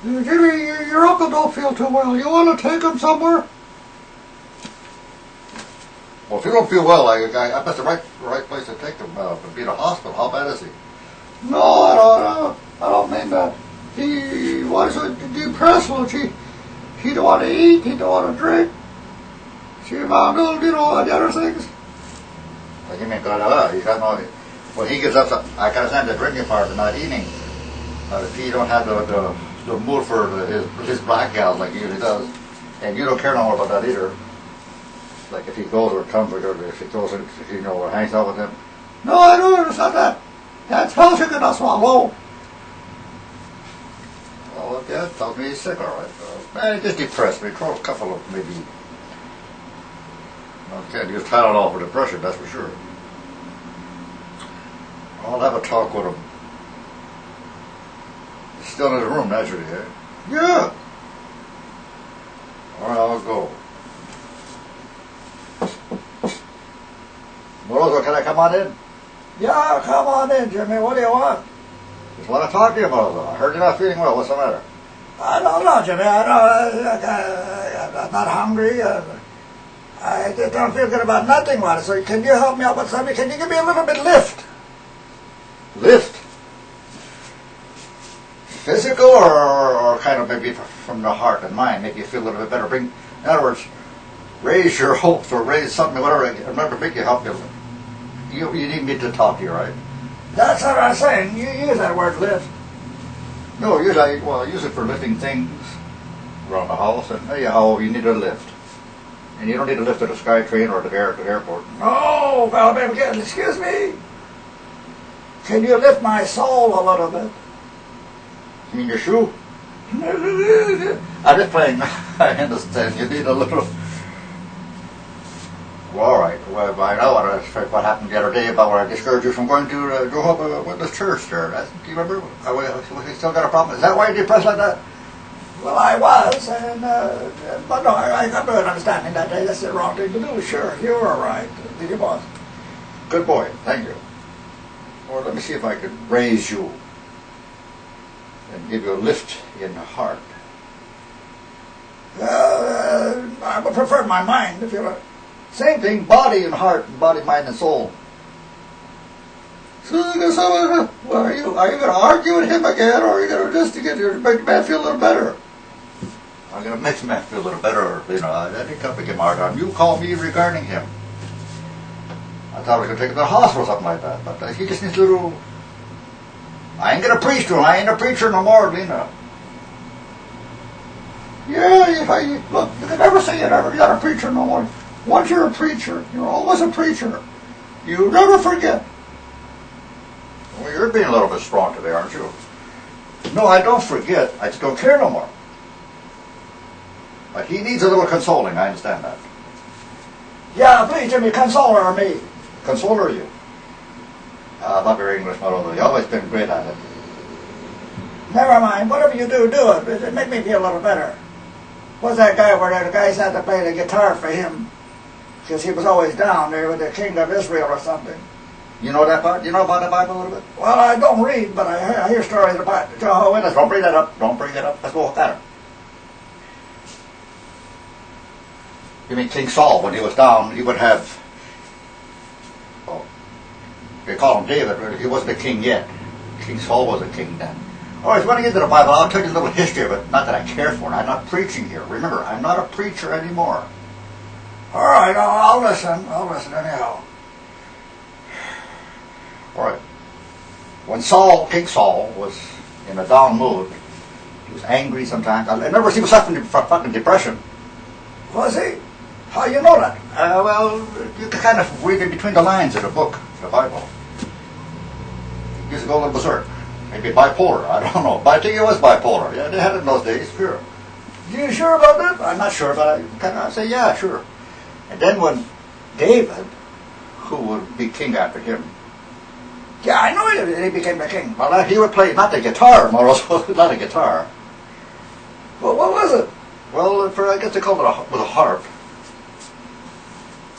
Jimmy, your uncle don't feel too well. You want to take him somewhere? Well, if you don't feel well, I bet the right place to take him would be the hospital. How bad is he? No, I don't mean that. He was depressed. He don't want to eat. He don't want to drink. She found out, all the other things. Like you mean, he's got no. Well, he gives up. I can understand the drinking part, and not eating. But if he don't have the mood for his black gals like he usually does, and you don't care no more about that either. Like if he goes or comes or if he goes and or hangs out with him. No, I don't understand that. That's how you can swallow. Well, yeah, it tells me he's sick, all right. He's just depressed. We throw a couple of maybe. Okay, use Tylenol for depression, that's for sure. I'll have a talk with him. He's still in his room, naturally, eh? Yeah. All right, I'll go. Morozo, can I come on in? Yeah, come on in, Jimmy. What do you want? Just want to talk to you, Morozo. I heard you're not feeling well. What's the matter? I don't know, Jimmy. I'm not hungry. I just don't feel good about nothing, man. So can you help me out with something? Can you give me a little bit lift? Lift? Physical or kind of maybe from the heart and mind, make you feel a little bit better? In other words, raise your hopes or raise something, whatever. Remember, make you help you. You need me to talk to you, right? That's what I'm saying. You use that word lift. No, usually, well, I use it for lifting things around the house, and anyhow, you need a lift. And you don't need to lift at a SkyTrain or at the airport. No, well, baby, excuse me. Can you lift my soul a little bit? You mean your shoe? I'm just playing. I understand. You need a little. Well, all right. Well, I know what happened the other day about where I discouraged you from going to Jehovah's Witness church there. Do you remember? You still got a problem? Is that why you're depressed like that? Well, I was, but no, I got an understanding that day. That's the wrong thing to do. Sure, you were right. Did you, boss? Good boy. Thank you. Or let me see if I could raise you and give you a lift in the heart. I would prefer my mind, if you like. Same thing, body and heart, body, mind, and soul. So, are you going to argue with him again, or are you going to just make the man feel a little better? I'm going to make the man feel a little better. I didn't come to get hard on. You called me regarding him. I thought I was going to take him to the hospital or something like that, but he just needs a little. I ain't going to preach to him. I ain't a preacher no more, Lena. Yeah, look, you can never say you're not a preacher no more. Once you're a preacher, you're always a preacher. You never forget. Well, you're being a little bit strong today, aren't you? No, I don't forget. I just don't care no more. But he needs a little consoling. I understand that. Yeah, please, Jimmy, console her or me. Console her, you? I love your English, Mother. You've always been great at it. Never mind. Whatever you do, do it. It make me feel a little better. What's that guy where the guys had to play the guitar for him? Because he was always down there with the king of Israel or something. You know that part? You know about the Bible a little bit? Well, I don't read, but I hear stories about Jehovah's Witness. Don't bring that up. Don't bring it up. Let's go with that. You mean King Saul, when he was down, he would have, well, they call him David, but he wasn't a king yet. King Saul was a king then. All right, so when I get to the Bible, I'll tell you a little history of it. Not that I care for it. I'm not preaching here. Remember, I'm not a preacher anymore. All right, I'll listen. I'll listen anyhow. All right. When King Saul, was in a down mood, he was angry sometimes. I remember he was suffering from fucking depression. Was he? How you know that? Well, you can kind of read in between the lines of the book, the Bible. He used to go a little berserk. Maybe bipolar, I don't know. But I think he was bipolar. Yeah, they had it in those days, sure. You sure about that? I'm not sure, but I kind of say, yeah, sure. And then when David, who would be king after him. Yeah, I know he became the king. Well, he would play, not the guitar, more also, not a guitar. Well, what was it? Well, I guess they called it with a harp.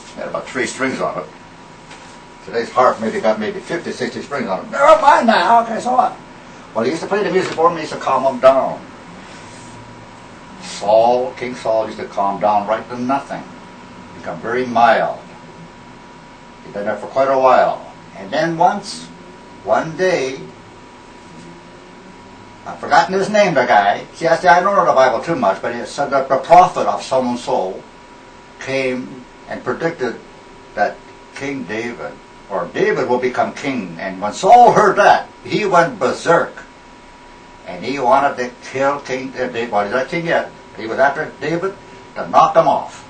It had about 3 strings on it. Today's harp got maybe 50, 60 strings on it. Never mind now. Okay, so what? Well, he used to play the music for me. He used to calm him down. King Saul used to calm down right to nothing, become very mild. He'd been there for quite a while. And then one day, I've forgotten his name, the guy. See, I don't know the Bible too much, but it said that the prophet of so-and-so came and predicted that King David, or David will become king. And when Saul heard that, he went berserk. And he wanted to kill King David. Well, he's not king yet. He was after David to knock him off.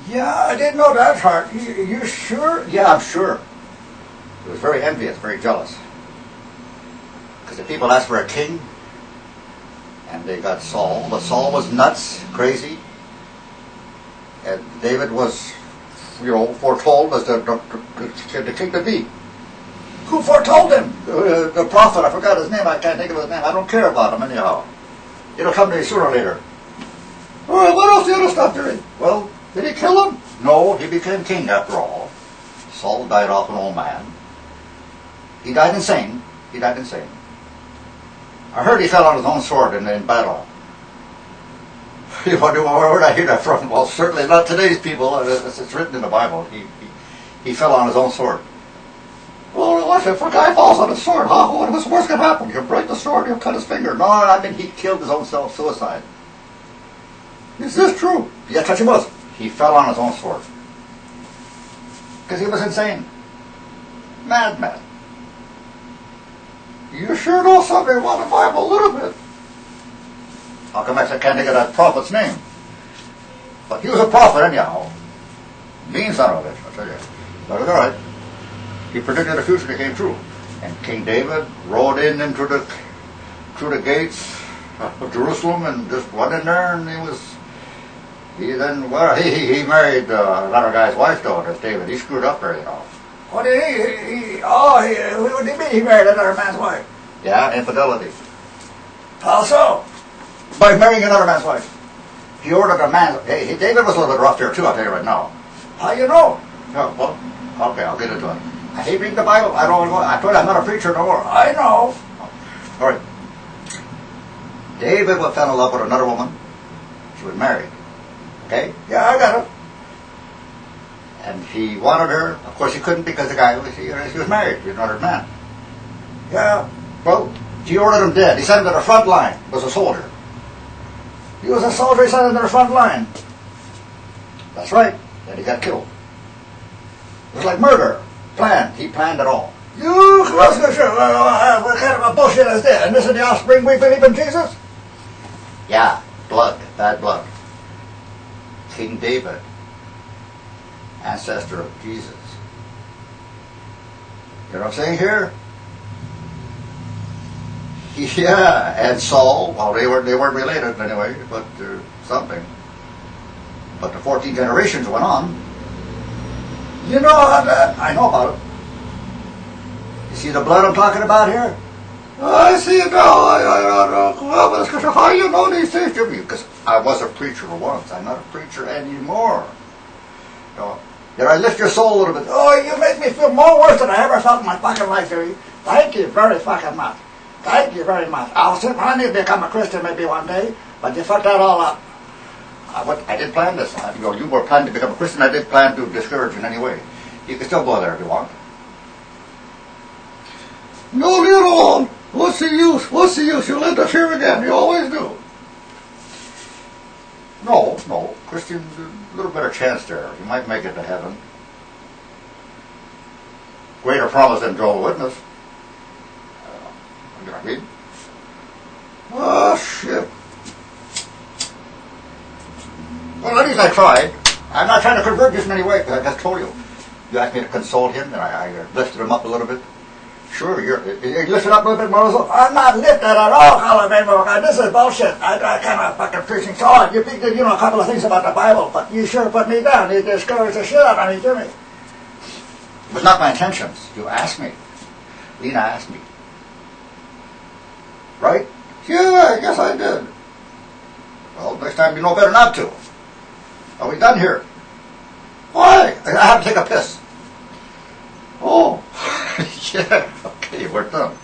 Yeah, I didn't know that part. You sure? Yeah, I'm sure. He was very envious, very jealous. Because the people asked for a king, and they got Saul. But Saul was nuts, crazy. And David was, foretold as the king to be. Who foretold him? The prophet, I forgot his name, I can't think of his name. I don't care about him anyhow. It'll come to me sooner or later. Well, what else did the other stuff doing? Well, did he kill him? No, he became king after all. Saul died off an old man. He died insane. I heard he fell on his own sword in battle. You wonder where did I hear that from? Well, certainly not today's people. It's written in the Bible. He fell on his own sword. Well, if a guy falls on his sword, what's worse can happen? He'll break the sword, he'll cut his finger. No, I mean he killed his own self, suicide. Is this true? Yes, he was. He fell on his own sword. Because he was insane. Madman. You sure know something about the Bible a little bit. How come I can't think of that prophet's name? But he was a prophet anyhow. Mean son of a bitch, I'll tell you. But it's all right. He predicted the future, it came true. And King David rode in through the gates of Jerusalem and just went in there, and he married another guy's wife though, this David. He screwed up there, What did what do you mean he married another man's wife? Yeah, infidelity. How so? By marrying another man's wife. He ordered a man. David was a little bit rough there too, I'll tell you right now. How you know? Yeah, well, okay, I'll get into it. I hate reading the Bible. I told you I'm not a preacher no more. I know. All right. David fell in love with another woman. She was married. Okay? Yeah, I got it. And he wanted her. Of course, he couldn't because the guy she was married to another man. Yeah. Well, he ordered him dead. He sent him to the front line. He was a soldier. He was a soldier. He sent him to the front line. That's right. Then he got killed. It was like murder. Planned. He planned it all. You what kind of a bullshit is this? And this is the offspring we believe in Jesus? Yeah. Blood. Bad blood. King David. Ancestor of Jesus. You know what I'm saying here? Yeah, and Saul, well, they weren't related anyway, but something. But the 14 generations went on. You know about that? I know about it. You see the blood I'm talking about here? I see it now. Well, but how do you know these things, Jimmy? Because I was a preacher once. I'm not a preacher anymore. Did I lift your soul a little bit? Oh, you make me feel more worse than I ever felt in my fucking life, Jerry. Thank you very fucking much. Thank you very much. I need to become a Christian maybe one day, but you fucked that all up. I didn't plan this. You were planning to become a Christian. I didn't plan to discourage you in any way. You can still go there if you want. No, leave it alone. What's the use? What's the use? You'll interfere again. You always do. No. Christian, a little better chance there. You might make it to heaven. Greater promise than Joel Witness. You know what I mean? Oh, shit. Well, at least I tried. I'm not trying to convert you in any way, because I just told you. You asked me to console him, and I lifted him up a little bit. Sure, you lifted up a little bit more. I'm not lifted at all, Colin. This is bullshit. I kind of fucking preaching so hard. You think that you know a couple of things about the Bible, but you sure put me down. You discouraged the shit out of me, Jimmy. It was not my intentions. You asked me. Lena asked me. Right? Yeah, I guess I did. Well, next time you know better not to. Are we done here? Why? I have to take a piss. Oh. Yeah, okay, we're done.